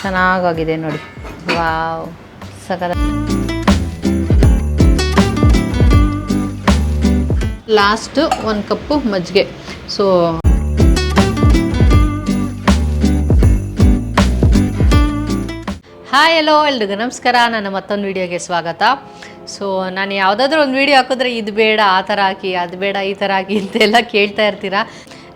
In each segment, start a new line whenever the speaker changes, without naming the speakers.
ಚೆನ್ನಾಗಾಗಿದೆ ನೋಡಿ. Wow, ಸಕತ್ತ. Last 1 ಕಪ್ಪು ಮಜ್ಜಿಗೆ. ಸೊ ಹಾಯ್, ಎಲ್ಲೋ ಎಲ್ರಿಗೂ ನಮಸ್ಕಾರ. ನನ್ನ ಮತ್ತೊಂದು ವೀಡಿಯೋಗೆ ಸ್ವಾಗತ. ಸೊ ನಾನು ಯಾವುದಾದ್ರೂ ಒಂದು ವೀಡಿಯೋ ಹಾಕಿದ್ರೆ ಇದು ಬೇಡ ಆ ಥರ ಹಾಕಿ, ಅದು ಬೇಡ ಈ ಥರ ಹಾಕಿ ಅಂತೆಲ್ಲ ಕೇಳ್ತಾ ಇರ್ತೀರಾ.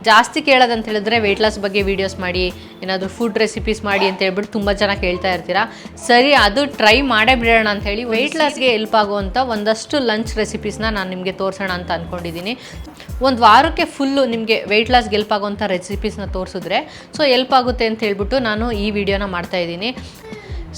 ಜಾಸ್ತಿ ಕೇಳೋದಂತ ಹೇಳಿದ್ರೆ ವೆಯ್ಟ್ ಲಾಸ್ ಬಗ್ಗೆ ವೀಡಿಯೋಸ್ ಮಾಡಿ, ಏನಾದರೂ ಫುಡ್ ರೆಸಿಪೀಸ್ ಮಾಡಿ ಅಂತ ಹೇಳ್ಬಿಟ್ಟು ತುಂಬ ಜನ ಕೇಳ್ತಾ ಇರ್ತೀರಾ. ಸರಿ, ಅದು ಟ್ರೈ ಮಾಡೇ ಬಿಡೋಣ ಅಂತ ಹೇಳಿ ವೆಯ್ಟ್ ಲಾಸ್ಗೆ ಹೆಲ್ಪ್ ಆಗುವಂಥ ಒಂದಷ್ಟು ಲಂಚ್ ರೆಸಿಪೀಸ್ನ ನಾನು ನಿಮಗೆ ತೋರಿಸೋಣ ಅಂತ ಅಂದ್ಕೊಂಡಿದ್ದೀನಿ. ಒಂದು ವಾರಕ್ಕೆ ಫುಲ್ಲು ನಿಮಗೆ ವೆಯ್ಟ್ ಲಾಸ್ಗೆ ಹೆಲ್ಪ್ ಆಗುವಂಥ ರೆಸಿಪೀಸ್ನ ತೋರಿಸಿದ್ರೆ ಸೊ ಹೆಲ್ಪ್ ಆಗುತ್ತೆ ಅಂತ ಹೇಳ್ಬಿಟ್ಟು ನಾನು ಈ ವಿಡಿಯೋನ ಮಾಡ್ತಾಯಿದ್ದೀನಿ.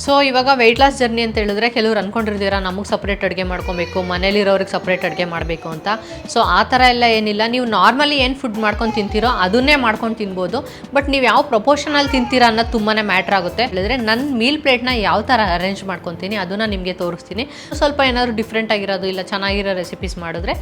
ಸೊ ಇವಾಗ ವೆಯ್ಟ್ ಲಾಸ್ ಜರ್ನಿ ಅಂತ ಹೇಳಿದ್ರೆ ಕೆಲವ್ರು ಅಂದ್ಕೊಂಡಿರ್ತೀರ ನಮಗೆ ಸಪ್ರೇಟ್ ಅಡುಗೆ ಮಾಡ್ಕೊಬೇಕು, ಮನೇಲಿರೋರಿಗೆ ಸಪ್ರೇಟ್ ಅಡುಗೆ ಮಾಡಬೇಕು ಅಂತ. ಸೊ ಆ ಥರ ಎಲ್ಲ ಏನಿಲ್ಲ. ನೀವು ನಾರ್ಮಲಿ ಏನು ಫುಡ್ ಮಾಡ್ಕೊಂಡು ತಿಂತೀರೋ ಅದನ್ನೇ ಮಾಡ್ಕೊಂಡು ತಿನ್ಬೋದು. ಬಟ್ ನೀವು ಯಾವ ಪ್ರಪೋರ್ಷನಲ್ಲಿ ತಿಂತೀರಾ ಅನ್ನೋದು ತುಂಬಾ ಮ್ಯಾಟ್ರ್ ಆಗುತ್ತೆ. ಹೇಳಿದ್ರೆ ನನ್ನ ಮೀಲ್ ಪ್ಲೇಟ್ನ ಯಾವ ಥರ ಅರೇಂಜ್ ಮಾಡ್ಕೊತೀನಿ ಅದನ್ನು ನಿಮಗೆ ತೋರಿಸ್ತೀನಿ. ಸ್ವಲ್ಪ ಏನಾದರೂ ಡಿಫ್ರೆಂಟ್ ಆಗಿರೋದು ಇಲ್ಲ ಚೆನ್ನಾಗಿರೋ ರೆಸಿಪೀಸ್ ಮಾಡಿದ್ರೆ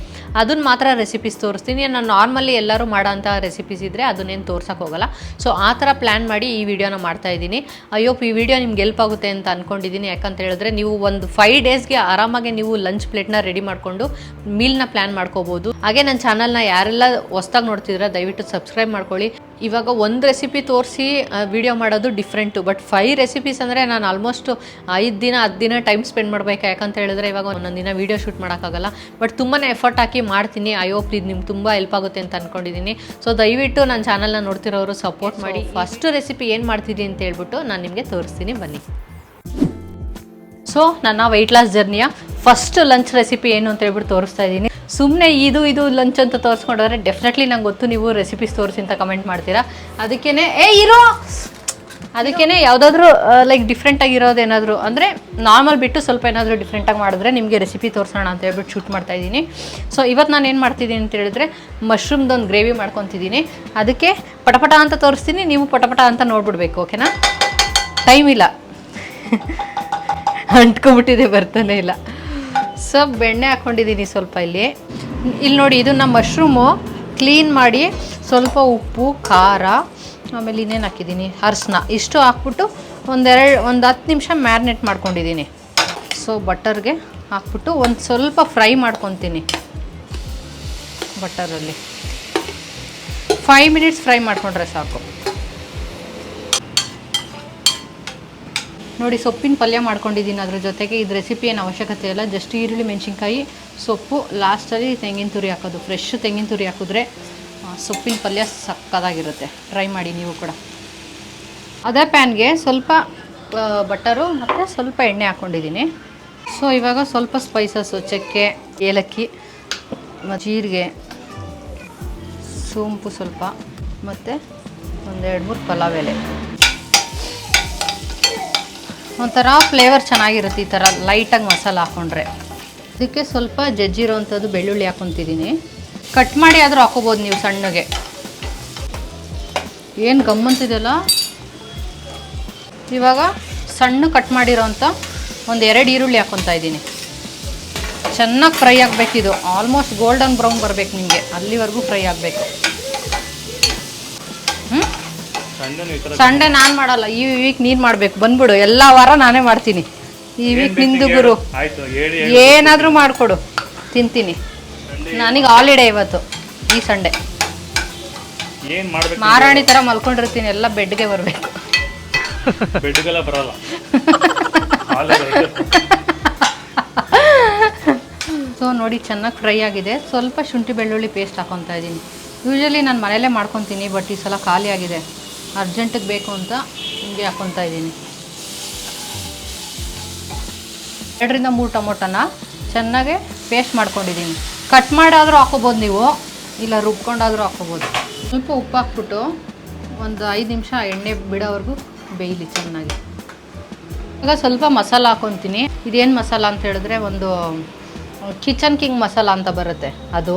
ಅದನ್ನು ಮಾತ್ರ ರೆಸಿಪೀಸ್ ತೋರಿಸ್ತೀನಿ. ನಾನು ನಾರ್ಮಲಿ ಎಲ್ಲರೂ ಮಾಡೋಂಥ ರೆಸಿಪೀಸ್ ಇದ್ದರೆ ಅದನ್ನೇನು ತೋರ್ಸೋಕೆ ಹೋಗಲ್ಲ. ಸೊ ಆ ಥರ ಪ್ಲ್ಯಾನ್ ಮಾಡಿ ಈ ವಿಡಿಯೋನ ಮಾಡ್ತಾಯಿದ್ದೀನಿ. ಅಯ್ಯೋಪ್, ಈ ವಿಡಿಯೋ ನಿಮ್ಗೆ ಹೆಲ್ಪ್ ಆಗುತ್ತೆ ಅಂತ ಅಂದ್ಕೊಂಡಿದ್ದೀನಿ. ಯಾಕಂತ ಹೇಳಿದ್ರೆ ನೀವು ಒಂದು 5 ಡೇಸ್ಗೆ ಆರಾಮಾಗಿ ನೀವು ಲಂಚ್ ಪ್ಲೇಟ್ನ ರೆಡಿ ಮಾಡಿಕೊಂಡು ಮೀಲ್ನ ಪ್ಲ್ಯಾನ್ ಮಾಡ್ಕೋಬೋದು. ಹಾಗೆ ನನ್ನ ಚಾನಲ್ನ ಯಾರೆಲ್ಲ ಹೊಸ್ದಾಗಿ ನೋಡ್ತಿದ್ರೆ ದಯವಿಟ್ಟು ಸಬ್ಸ್ಕ್ರೈಬ್ ಮಾಡ್ಕೊಳ್ಳಿ. ಇವಾಗ ಒಂದು ರೆಸಿಪಿ ತೋರಿಸಿ ವಿಡಿಯೋ ಮಾಡೋದು ಡಿಫ್ರೆಂಟು. ಬಟ್ 5 ರೆಸಿಪೀಸ್ ಅಂದರೆ ನಾನು ಆಲ್ಮೋಸ್ಟ್ 5 ದಿನ 10 ದಿನ ಟೈಮ್ ಸ್ಪೆಂಡ್ ಮಾಡಬೇಕು. ಯಾಕಂತ ಹೇಳಿದ್ರೆ ಇವಾಗ ಒಂದೊಂದು ದಿನ ವೀಡಿಯೋ ಶೂಟ್ ಮಾಡೋಕ್ಕಾಗಲ್ಲ. ಬಟ್ ತುಂಬಾ ಎಫರ್ಟ್ ಹಾಕಿ ಮಾಡ್ತೀನಿ. ಅಯ್ಯೋಪ್, ಇದು ನಿಮ್ಗೆ ತುಂಬ ಹೆಲ್ಪ್ ಆಗುತ್ತೆ ಅಂತ ಅಂದ್ಕೊಂಡಿದ್ದೀನಿ. ಸೊ ದಯವಿಟ್ಟು ನನ್ನ ಚಾನಲ್ನ ನೋಡ್ತಿರೋರು ಸಪೋರ್ಟ್ ಮಾಡಿ. ಫಸ್ಟ್ ರೆಸಿಪಿ ಏನು ಮಾಡ್ತಿದ್ದೀನಿ ಅಂತ ಹೇಳ್ಬಿಟ್ಟು ನಾನು ನಿಮಗೆ ತೋರಿಸ್ತೀನಿ, ಬನ್ನಿ. ಸೊ ನನ್ನ ವೆಯ್ಟ್ ಲಾಸ್ ಜರ್ನಿಯ ಫಸ್ಟ್ ಲಂಚ್ ರೆಸಿಪಿ ಏನು ಅಂತ ಹೇಳ್ಬಿಟ್ಟು ತೋರಿಸ್ತಾ ಇದ್ದೀನಿ. ಸುಮ್ಮನೆ ಇದು ಲಂಚ್ ಅಂತ ತೋರಿಸ್ಕೊಂಡ್ರೆ ಡೆಫಿನೆಟ್ಲಿ ನಂಗೆ ಗೊತ್ತು ನೀವು ರೆಸಿಪೀಸ್ ತೋರಿಸಿ ಅಂತ ಕಮೆಂಟ್ ಮಾಡ್ತೀರಾ. ಅದಕ್ಕೇ ಯಾವುದಾದ್ರೂ ಲೈಕ್ ಡಿಫ್ರೆಂಟಾಗಿರೋದು ಏನಾದರೂ ಅಂದರೆ ನಾರ್ಮಲ್ ಬಿಟ್ಟು ಸ್ವಲ್ಪ ಏನಾದರೂ ಡಿಫ್ರೆಂಟಾಗಿ ಮಾಡಿದ್ರೆ ನಿಮಗೆ ರೆಸಿಪಿ ತೋರಿಸೋಣ ಅಂತ ಹೇಳ್ಬಿಟ್ಟು ಶೂಟ್ ಮಾಡ್ತಾಯಿದ್ದೀನಿ. ಸೊ ಇವತ್ತು ನಾನು ಏನು ಮಾಡ್ತಿದ್ದೀನಿ ಅಂತ ಹೇಳಿದ್ರೆ ಮಶ್ರೂಮ್ದೊಂದು ಗ್ರೇವಿ ಮಾಡ್ಕೊತಿದ್ದೀನಿ. ಅದಕ್ಕೆ ಪಟಪಟ ಅಂತ ತೋರಿಸ್ತೀನಿ, ನೀವು ಪಟಪಟ ಅಂತ ನೋಡ್ಬಿಡ್ಬೇಕು. ಓಕೆನಾ? ಟೈಮ್ ಇಲ್ಲ, ಅಂಟ್ಕೊಂಬಿಟ್ಟಿದೆ, ಬರ್ತಾನೆ ಇಲ್ಲ. ಸೊ ಬೆಣ್ಣೆ ಹಾಕ್ಕೊಂಡಿದ್ದೀನಿ ಸ್ವಲ್ಪ. ಇಲ್ಲಿ ನೋಡಿ, ಇದು ನಮ್ಮ ಮಶ್ರೂಮು ಕ್ಲೀನ್ ಮಾಡಿ ಸ್ವಲ್ಪ ಉಪ್ಪು, ಖಾರ, ಆಮೇಲೆ ಇನ್ನೇನು ಹಾಕಿದ್ದೀನಿ, ಅರಿಶಿನ, ಇಷ್ಟು ಹಾಕ್ಬಿಟ್ಟು ಒಂದು 10 ನಿಮಿಷ ಮ್ಯಾರಿನೇಟ್ ಮಾಡ್ಕೊಂಡಿದ್ದೀನಿ. ಸೊ ಬಟರ್ಗೆ ಹಾಕ್ಬಿಟ್ಟು ಒಂದು ಸ್ವಲ್ಪ ಫ್ರೈ ಮಾಡ್ಕೊತೀನಿ. ಬಟರಲ್ಲಿ 5 ಮಿನಿಟ್ಸ್ ಫ್ರೈ ಮಾಡಿಕೊಂಡ್ರೆ ಸಾಕು. ನೋಡಿ, ಸೊಪ್ಪಿನ ಪಲ್ಯ ಮಾಡ್ಕೊಂಡಿದ್ದೀನಿ. ಅದ್ರ ಜೊತೆಗೆ ಇದು ರೆಸಿಪಿ ಏನು ಅವಶ್ಯಕತೆ ಇಲ್ಲ. ಜಸ್ಟ್ ಈರುಳ್ಳಿ, ಮೆಣಸಿನ್ಕಾಯಿ, ಸೊಪ್ಪು, ಲಾಸ್ಟಲ್ಲಿ ತೆಂಗಿನ ತುರಿ ಹಾಕೋದು. ಫ್ರೆಶ್ ತೆಂಗಿನ ತುರಿ ಹಾಕಿದ್ರೆ ಸೊಪ್ಪಿನ ಪಲ್ಯ ಸಕ್ಕತ್ತಾಗಿರುತ್ತೆ. ಟ್ರೈ ಮಾಡಿ ನೀವು ಕೂಡ. ಅದೇ ಪ್ಯಾನ್ಗೆ ಸ್ವಲ್ಪ ಬಟರು ಮತ್ತು ಸ್ವಲ್ಪ ಎಣ್ಣೆ ಹಾಕ್ಕೊಂಡಿದ್ದೀನಿ. ಸೊ ಇವಾಗ ಸ್ವಲ್ಪ ಸ್ಪೈಸಸ್ಸು, ಚಕ್ಕೆ, ಏಲಕ್ಕಿ, ಜೀರಿಗೆ, ಸೋಂಪು ಸ್ವಲ್ಪ, ಮತ್ತು ಒಂದು 2-3 ಪಲಾವ್ ಎಲೆ. ಒಂಥರ ಫ್ಲೇವರ್ ಚೆನ್ನಾಗಿರುತ್ತೆ ಈ ಥರ ಲೈಟಾಗಿ ಮಸಾಲ ಹಾಕ್ಕೊಂಡ್ರೆ. ಇದಕ್ಕೆ ಸ್ವಲ್ಪ ಜಜ್ಜಿರೋ ಅಂಥದ್ದು ಬೆಳ್ಳುಳ್ಳಿ ಹಾಕ್ಕೊತಿದ್ದೀನಿ. ಕಟ್ ಮಾಡಿ ಆದರೂ ಹಾಕೋಬೋದು ನೀವು ಸಣ್ಣಗೆ. ಏನು ಗಮ್ಮಂತಿದೆಯಲ್ಲ. ಇವಾಗ ಸಣ್ಣ ಕಟ್ ಮಾಡಿರೋ ಅಂಥ ಒಂದು 2 ಈರುಳ್ಳಿ ಹಾಕ್ಕೊತಾ ಇದ್ದೀನಿ. ಚೆನ್ನಾಗಿ ಫ್ರೈ ಆಗಬೇಕಿದು. ಆಲ್ಮೋಸ್ಟ್ ಗೋಲ್ಡನ್ ಬ್ರೌನ್ ಬರಬೇಕು ನಿಮಗೆ, ಅಲ್ಲಿವರೆಗೂ ಫ್ರೈ ಆಗಬೇಕು. ಸಂಡೇ ನಾನು ಮಾಡಲ್ಲ, ಈ ವೀಕ್ ನೀನು ಮಾಡಬೇಕು. ಬಂದ್ಬಿಡು, ಎಲ್ಲ ವಾರ ನಾನೇ ಮಾಡ್ತೀನಿ. ಈ ವೀಕ್ ನಿಂದು ಗುರು, ಏನಾದರೂ ಮಾಡಿಕೊಡು, ತಿಂತೀನಿ. ನನಗೆ ಹಾಲಿಡೇ ಇವತ್ತು, ಈ ಸಂಡೇ. ಮಾರಾಣಿ ಥರ ಮಲ್ಕೊಂಡಿರ್ತೀನಿ, ಎಲ್ಲ ಬೆಡ್ಗೆ ಬರಬೇಕು. ಸೊ ನೋಡಿ, ಚೆನ್ನಾಗಿ ಫ್ರೈ ಆಗಿದೆ. ಸ್ವಲ್ಪ ಶುಂಠಿ ಬೆಳ್ಳುಳ್ಳಿ ಪೇಸ್ಟ್ ಹಾಕೊತಾ ಇದ್ದೀನಿ. ಯೂಶಲಿ ನಾನು ಮನೆಯಲ್ಲೇ ಮಾಡ್ಕೊತೀನಿ, ಬಟ್ ಈ ಸಲ ಖಾಲಿ ಆಗಿದೆ. ಅರ್ಜೆಂಟಿಗೆ ಬೇಕು ಅಂತ ಹಿಂಗೆ ಹಾಕ್ಕೊತಾ ಇದ್ದೀನಿ. 2-3 ಟೊಮೊಟೊನ ಚೆನ್ನಾಗಿ ಪೇಸ್ಟ್ ಮಾಡ್ಕೊಂಡಿದ್ದೀನಿ. ಕಟ್ ಮಾಡಾದರೂ ಹಾಕೋಬೋದು ನೀವು, ಇಲ್ಲ ರುಬ್ಕೊಂಡಾದರೂ ಹಾಕೋಬೋದು. ಸ್ವಲ್ಪ ಉಪ್ಪು ಹಾಕ್ಬಿಟ್ಟು ಒಂದು 5 ನಿಮಿಷ ಎಣ್ಣೆ ಬಿಡೋವರೆಗೂ ಬೇಯಲಿ ಚೆನ್ನಾಗಿ. ಇವಾಗ ಸ್ವಲ್ಪ ಮಸಾಲ ಹಾಕ್ಕೊತೀನಿ. ಇದೇನು ಮಸಾಲ ಅಂತ ಹೇಳಿದ್ರೆ ಒಂದು ಕಿಚನ್ ಕಿಂಗ್ ಮಸಾಲ ಅಂತ ಬರುತ್ತೆ. ಅದು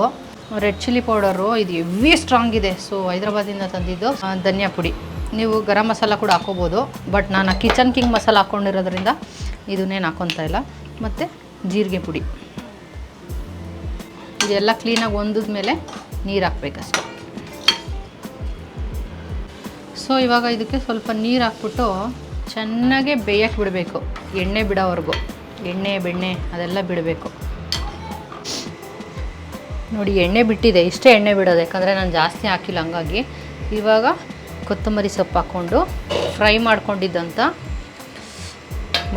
ರೆಡ್ ಚಿಲ್ಲಿ ಪೌಡರು, ಇದು ಹೆವಿ ಸ್ಟ್ರಾಂಗ್ ಇದೆ. ಸೊ ಹೈದ್ರಾಬಾದಿಂದ ತಂದಿದ್ದು. ಧನಿಯಾ ಪುಡಿ, ನೀವು ಗರಂ ಮಸಾಲ ಕೂಡ ಹಾಕೋಬೋದು. ಬಟ್ ನಾನು ಕಿಚನ್ ಕಿಂಗ್ ಮಸಾಲ ಹಾಕ್ಕೊಂಡಿರೋದ್ರಿಂದ ಇದನ್ನೇನು ಹಾಕ್ಕೊತಾ ಇಲ್ಲ. ಮತ್ತು ಜೀರಿಗೆ ಪುಡಿ, ಇದೆಲ್ಲ ಕ್ಲೀನಾಗಿ ಹೊಂದಿದ ಮೇಲೆ ನೀರು ಹಾಕ್ಬೇಕಷ್ಟೆ. ಸೊ ಇವಾಗ ಇದಕ್ಕೆ ಸ್ವಲ್ಪ ನೀರು ಹಾಕ್ಬಿಟ್ಟು ಚೆನ್ನಾಗೆ ಬೇಯಕ್ಕೆ ಬಿಡಬೇಕು, ಎಣ್ಣೆ ಬಿಡೋವರೆಗೂ. ಎಣ್ಣೆ ಬೆಣ್ಣೆ ಅದೆಲ್ಲ ಬಿಡಬೇಕು. ನೋಡಿ ಎಣ್ಣೆ ಬಿಟ್ಟಿದೆ, ಇಷ್ಟೇ ಎಣ್ಣೆ ಬಿಡೋದು, ಯಾಕಂದರೆ ನಾನು ಜಾಸ್ತಿ ಹಾಕಿಲ್ಲ. ಹಂಗಾಗಿ ಇವಾಗ ಕೊತ್ತಂಬರಿ ಸೊಪ್ಪು ಹಾಕ್ಕೊಂಡು ಫ್ರೈ ಮಾಡ್ಕೊಂಡಿದ್ದಂಥ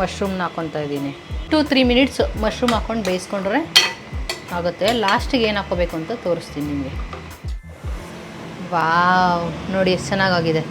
ಮಶ್ರೂಮ್ನ ಹಾಕ್ಕೊತಾ ಇದ್ದೀನಿ. 2-3 ಮಿನಿಟ್ಸ್ ಮಶ್ರೂಮ್ ಹಾಕ್ಕೊಂಡು ಬೇಯಿಸ್ಕೊಂಡ್ರೆ ಆಗುತ್ತೆ. ಲಾಸ್ಟಿಗೆ ಏನು ಹಾಕ್ಕೋಬೇಕು ಅಂತ ತೋರಿಸ್ತೀನಿ ನಿಮಗೆ. ವಾವ್, ನೋಡಿ ಎಷ್ಟು ಚೆನ್ನಾಗಾಗಿದೆ.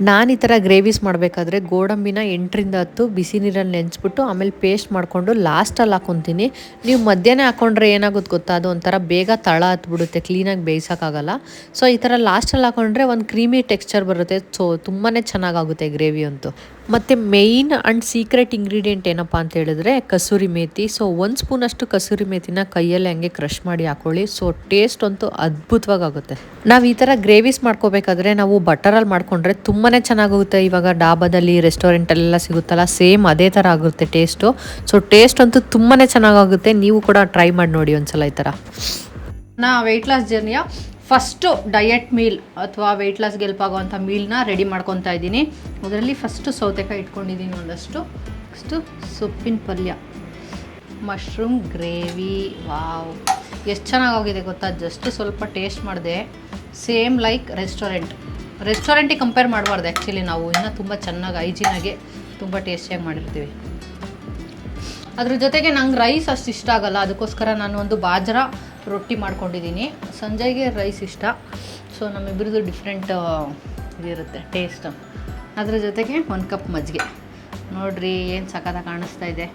ನಾನು ಈ ಥರ ಗ್ರೇವೀಸ್ ಮಾಡಬೇಕಾದ್ರೆ ಗೋಡಂಬಿನ 8-10 ಬಿಸಿ ನೀರಲ್ಲಿ ನೆನೆಸ್ಬಿಟ್ಟು ಆಮೇಲೆ ಪೇಸ್ಟ್ ಮಾಡಿಕೊಂಡು ಲಾಸ್ಟಲ್ಲಿ ಹಾಕ್ಕೊತೀನಿ. ನೀವು ಮಧ್ಯಾಹ್ನ ಹಾಕ್ಕೊಂಡ್ರೆ ಏನಾಗುತ್ತೆ ಗೊತ್ತಾ, ಅದು ಒಂಥರ ಬೇಗ ತಳ ಹತ್ಬಿಡುತ್ತೆ, ಕ್ಲೀನಾಗಿ ಬೇಯಿಸೋಕ್ಕಾಗಲ್ಲ. ಸೊ ಈ ಥರ ಲಾಸ್ಟಲ್ಲಿ ಹಾಕ್ಕೊಂಡ್ರೆ ಒಂದು ಕ್ರೀಮಿ ಟೆಕ್ಸ್ಚರ್ ಬರುತ್ತೆ. ಸೊ ತುಂಬಾ ಚೆನ್ನಾಗಾಗುತ್ತೆ ಗ್ರೇವಿ ಅಂತೂ. ಮತ್ತು ಮೇಯ್ನ್ ಆ್ಯಂಡ್ ಸೀಕ್ರೆಟ್ ಇಂಗ್ರೀಡಿಯೆಂಟ್ ಏನಪ್ಪ ಅಂತ ಹೇಳಿದ್ರೆ ಕಸೂರಿ ಮೇಥಿ. ಸೊ 1 ಸ್ಪೂನಷ್ಟು ಕಸೂರಿ ಮೇಥಿನ ಕೈಯಲ್ಲೇ ಹಂಗೆ ಕ್ರಷ್ ಮಾಡಿ ಹಾಕ್ಕೊಳ್ಳಿ. ಸೊ ಟೇಸ್ಟ್ ಅಂತೂ ಅದ್ಭುತವಾಗುತ್ತೆ. ನಾವು ಈ ಥರ ಗ್ರೇವೀಸ್ ಮಾಡ್ಕೋಬೇಕಾದ್ರೆ ನಾವು ಬಟರಲ್ಲಿ ಮಾಡ್ಕೊಂಡ್ರೆ ತುಂಬಾ ಚೆನ್ನಾಗುತ್ತೆ. ಇವಾಗ ಡಾಬಾದಲ್ಲಿ ರೆಸ್ಟೋರೆಂಟಲ್ಲೆಲ್ಲ ಸಿಗುತ್ತಲ್ಲ, ಸೇಮ್ ಅದೇ ಥರ ಆಗುತ್ತೆ ಟೇಸ್ಟು. ಸೊ ಟೇಸ್ಟ್ ಅಂತೂ ತುಂಬಾ ಚೆನ್ನಾಗಾಗುತ್ತೆ. ನೀವು ಕೂಡ ಟ್ರೈ ಮಾಡಿ ನೋಡಿ ಒಂದ್ಸಲ ಈ ಥರ. ವೆಯ್ಟ್ ಲಾಸ್ ಜರ್ನಿಯ ಫಸ್ಟು ಡಯಟ್ ಮೀಲ್ ಅಥವಾ ವೆಯ್ಟ್ ಲಾಸ್ಗೆ ಹೆಲ್ಪ್ ಆಗೋವಂಥ ಮೀಲ್ನ ರೆಡಿ ಮಾಡ್ಕೊತಾ ಇದ್ದೀನಿ. ಅದರಲ್ಲಿ ಫಸ್ಟು ಸೌತೆಕಾಯಿ ಇಟ್ಕೊಂಡಿದ್ದೀನಿ ಒಂದಷ್ಟು, ನೆಕ್ಸ್ಟು ಸೊಪ್ಪಿನ ಪಲ್ಯ, ಮಶ್ರೂಮ್ ಗ್ರೇವಿ. ವಾವ್, ಎಷ್ಟು ಚೆನ್ನಾಗೋಗಿದೆ ಗೊತ್ತಾ. ಜಸ್ಟ್ ಸ್ವಲ್ಪ ಟೇಸ್ಟ್ ಮಾಡಿದೆ, ಸೇಮ್ ಲೈಕ್ ರೆಸ್ಟೋರೆಂಟಿಗೆ ಕಂಪೇರ್ ಮಾಡಬಾರ್ದು. ಆ್ಯಕ್ಚುಲಿ ನಾವು ಇನ್ನೂ ತುಂಬ ಚೆನ್ನಾಗಿ ಹೈಜೀನಾಗೆ ತುಂಬ ಟೇಸ್ಟಿಯಾಗಿ ಮಾಡಿರ್ತೀವಿ. ಅದ್ರ ಜೊತೆಗೆ ನಂಗೆ ರೈಸ್ ಅಷ್ಟು ಇಷ್ಟ ಆಗೋಲ್ಲ, ಅದಕ್ಕೋಸ್ಕರ ನಾನು ಒಂದು ಬಾಜ್ರಾ ರೊಟ್ಟಿ ಮಾಡ್ಕೊಂಡಿದ್ದೀನಿ. ಸಂಜೆಗೆ ರೈಸ್ ಇಷ್ಟ. ಸೊ ನಮ್ಮಿಬ್ಬರದು ಡಿಫ್ರೆಂಟ್ ಇದಿರುತ್ತೆ ಟೇಸ್ಟ್. ಅದ್ರ ಜೊತೆಗೆ 1 ಕಪ್ ಮಜ್ಜಿಗೆ. ನೋಡಿರಿ ಏನು ಸಖತ್ತಾಗಿ ಕಾಣಿಸ್ತಾ ಇದೆ.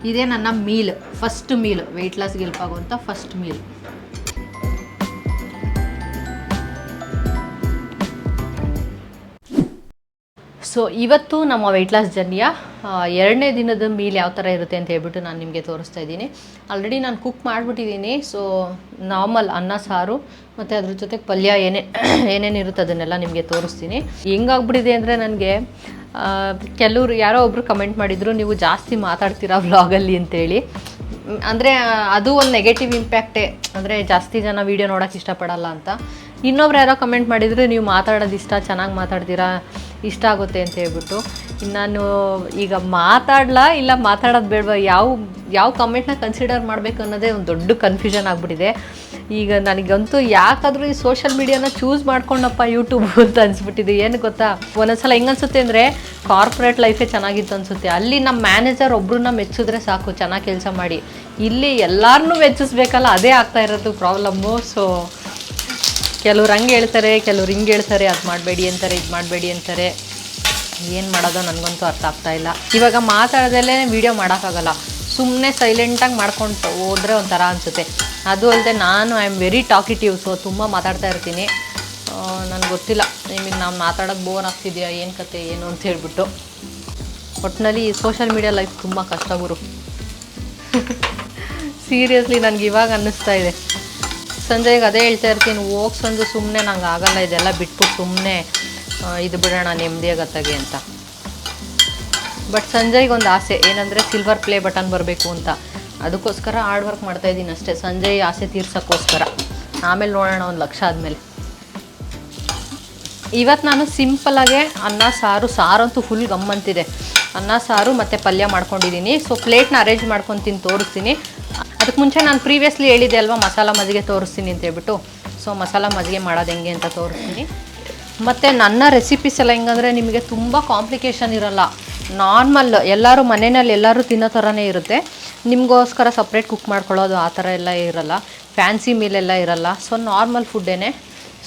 ಇದೇ ನನ್ನ ಮೀಲ್, ಫಸ್ಟ್ ಮೀಲ್, ವೆಯ್ಟ್ ಲಾಸ್ಗೆ ಹೆಲ್ಪ್ ಆಗುವಂಥ ಫಸ್ಟ್ ಮೀಲ್. ಸೊ ಇವತ್ತು ನಮ್ಮ ವೆಯ್ಟ್ ಲಾಸ್ ಜರ್ನಿಯ 2ನೇ ದಿನದ ಮೀಲ್ ಯಾವ ಥರ ಇರುತ್ತೆ ಅಂತ ಹೇಳ್ಬಿಟ್ಟು ನಾನು ನಿಮಗೆ ತೋರಿಸ್ತಾ ಇದ್ದೀನಿ. ಆಲ್ರೆಡಿ ನಾನು ಕುಕ್ ಮಾಡಿಬಿಟ್ಟಿದ್ದೀನಿ. ಸೊ ನಾರ್ಮಲ್ ಅನ್ನ ಸಾರು ಮತ್ತು ಅದ್ರ ಜೊತೆಗೆ ಪಲ್ಯ ಏನೇನಿರುತ್ತೆ ಅದನ್ನೆಲ್ಲ ನಿಮಗೆ ತೋರಿಸ್ತೀನಿ. ಹೆಂಗಾಗ್ಬಿಟ್ಟಿದೆ ಅಂದರೆ ನನಗೆ ಕೆಲವರು ಯಾರೋ ಒಬ್ಬರು ಕಮೆಂಟ್ ಮಾಡಿದರು, ನೀವು ಜಾಸ್ತಿ ಮಾತಾಡ್ತೀರಾ ವ್ಲಾಗಲ್ಲಿ ಅಂತೇಳಿ. ಅಂದರೆ ಅದು ಒಂದು ನೆಗೆಟಿವ್ ಇಂಪ್ಯಾಕ್ಟೇ, ಅಂದರೆ ಜಾಸ್ತಿ ಜನ ವೀಡಿಯೋ ನೋಡೋಕ್ಕೆ ಇಷ್ಟಪಡಲ್ಲ ಅಂತ. ಇನ್ನೊಬ್ರು ಯಾರೋ ಕಮೆಂಟ್ ಮಾಡಿದರೆ ನೀವು ಮಾತಾಡೋದು ಇಷ್ಟ, ಚೆನ್ನಾಗಿ ಮಾತಾಡ್ತೀರಾ, ಇಷ್ಟ ಆಗುತ್ತೆ ಅಂತ ಹೇಳ್ಬಿಟ್ಟು. ಇನ್ನು ನಾನು ಈಗ ಮಾತಾಡಲಾ ಇಲ್ಲ ಮಾತಾಡೋದು ಬೇಡವಾ, ಯಾವ ಕಮೆಂಟ್ನ ಕನ್ಸಿಡರ್ ಮಾಡಬೇಕು ಅನ್ನೋದೇ ಒಂದು ದೊಡ್ಡ ಕನ್ಫ್ಯೂಷನ್ ಆಗಿಬಿಟ್ಟಿದೆ. ಈಗ ನನಗಂತೂ ಯಾಕಾದರೂ ಈ ಸೋಷಿಯಲ್ ಮೀಡಿಯಾನ ಚೂಸ್ ಮಾಡ್ಕೊಂಡಪ್ಪ ಯೂಟ್ಯೂಬ್ ಅಂತ ಅನಿಸ್ಬಿಟ್ಟಿದೆ. ಏನು ಗೊತ್ತಾ, ಒಂದೊಂದ್ಸಲ ಹೆಂಗೆ ಅನಿಸುತ್ತೆ ಅಂದರೆ ಕಾರ್ಪೊರೇಟ್ ಲೈಫೇ ಚೆನ್ನಾಗಿತ್ತು ಅನಿಸುತ್ತೆ. ಅಲ್ಲಿ ನಮ್ಮ ಮ್ಯಾನೇಜರ್ ಒಬ್ರನ್ನ ಮೆಚ್ಚಿದ್ರೆ ಸಾಕು ಚೆನ್ನಾಗಿ ಕೆಲಸ ಮಾಡಿ. ಇಲ್ಲಿ ಎಲ್ಲರನ್ನೂ ಮೆಚ್ಚಿಸ್ಬೇಕಲ್ಲ, ಅದೇ ಆಗ್ತಾ ಇರೋದು ಪ್ರಾಬ್ಲಮ್ಮು. ಸೊ ಕೆಲವ್ರು ಹಂಗೆ ಹೇಳ್ತಾರೆ, ಕೆಲವ್ರು ಹಿಂಗೆ ಹೇಳ್ತಾರೆ, ಅದು ಮಾಡಬೇಡಿ ಅಂತಾರೆ, ಇದು ಮಾಡಬೇಡಿ ಅಂತಾರೆ. ಏನು ಮಾಡೋದೋ ನನಗಂತೂ ಅರ್ಥ ಆಗ್ತಾಯಿಲ್ಲ. ಇವಾಗ ಮಾತಾಡೋದಲ್ಲೇ ವೀಡಿಯೋ ಮಾಡೋಕ್ಕಾಗಲ್ಲ, ಸುಮ್ಮನೆ ಸೈಲೆಂಟಾಗಿ ಮಾಡ್ಕೊಂಡು ಹೋದರೆ ಒಂಥರ ಅನಿಸುತ್ತೆ. ಅದು ಅಲ್ಲದೆ ನಾನು I am very talkative. So ತುಂಬ ಮಾತಾಡ್ತಾ ಇರ್ತೀನಿ. ನನಗೆ ಗೊತ್ತಿಲ್ಲ ನಿಮಗೆ ನಾವು ಮಾತಾಡೋದು ಬೋರ್ ಆಗ್ತಿದೆಯಾ, ಏನು ಕತೆ ಏನು ಅಂತ ಹೇಳ್ಬಿಟ್ಟು. ಒಟ್ಟಿನಲ್ಲಿ ಸೋಷಿಯಲ್ ಮೀಡಿಯಾ ಲೈಫ್ ತುಂಬ ಕಷ್ಟ ಗುರು. ಸೀರಿಯಸ್ಲಿ ನನಗೆ ಇವಾಗ ಅನ್ನಿಸ್ತಾ ಇದೆ. ಸಂಜೆಗೆ ಅದೇ ಹೇಳ್ತಾ ಇರ್ತೀನಿ, ಹೋಗಿ ಸಂಜೆ ಸುಮ್ಮನೆ ನಂಗೆ ಆಗಲ್ಲ ಇದೆಲ್ಲ ಬಿಟ್ಬಿಟ್ಟು ಸುಮ್ಮನೆ ಇದು ಬಿಡೋಣ ನೆಮ್ಮದಿಯಾಗತ್ತಾಗೆ ಅಂತ. ಬಟ್ ಸಂಜೆಗೆ ಒಂದು ಆಸೆ ಏನಂದರೆ ಸಿಲ್ವರ್ ಪ್ಲೇ ಬಟನ್ ಬರಬೇಕು ಅಂತ. ಅದಕ್ಕೋಸ್ಕರ ಹಾರ್ಡ್ ವರ್ಕ್ ಮಾಡ್ತಾಯಿದ್ದೀನಿ ಅಷ್ಟೇ, ಸಂಜೆ ಆಸೆ ತೀರ್ಸೋಕ್ಕೋಸ್ಕರ. ಆಮೇಲೆ ನೋಡೋಣ ಒಂದು ಲಕ್ಷ ಆದಮೇಲೆ. ಇವತ್ತು ನಾನು ಸಿಂಪಲಾಗೆ ಅನ್ನ ಸಾರಂತೂ ಫುಲ್ ಗಮ್ಮಂತಿದೆ. ಅನ್ನ ಸಾರು ಮತ್ತು ಪಲ್ಯ ಮಾಡ್ಕೊಂಡಿದ್ದೀನಿ. ಸೊ ಪ್ಲೇಟ್ನ ಅರೇಂಜ್ ಮಾಡ್ಕೊತೀನಿ, ತೋರಿಸ್ತೀನಿ. ಅದಕ್ಕೆ ಮುಂಚೆ ನಾನು ಪ್ರೀವಿಯಸ್ಲಿ ಹೇಳಿದೆ ಅಲ್ವಾ ಮಸಾಲ ಮಜ್ಜಿಗೆ ತೋರಿಸ್ತೀನಿ ಅಂತ ಹೇಳ್ಬಿಟ್ಟು. ಸೊ ಮಸಾಲ ಮಜ್ಜಿಗೆ ಮಾಡೋದು ಹೆಂಗೆ ಅಂತ ತೋರಿಸ್ತೀನಿ. ಮತ್ತು ನನ್ನ ರೆಸಿಪೀಸ್ ಎಲ್ಲ ಹೆಂಗಂದರೆ ನಿಮಗೆ ತುಂಬ ಕಾಂಪ್ಲಿಕೇಶನ್ ಇರೋಲ್ಲ, ನಾರ್ಮಲ್ ಎಲ್ಲರೂ ಮನೆಯಲ್ಲಿ ಎಲ್ಲರೂ ತಿನ್ನೋ ಥರನೇ ಇರುತ್ತೆ. ನಿಮಗೋಸ್ಕರ ಸಪ್ರೇಟ್ ಕುಕ್ ಮಾಡ್ಕೊಳ್ಳೋದು ಆ ಥರ ಎಲ್ಲ ಇರೋಲ್ಲ, ಫ್ಯಾನ್ಸಿ ಮೀಲೆಲ್ಲ ಇರೋಲ್ಲ. So normal ಫುಡ್ಡೇ.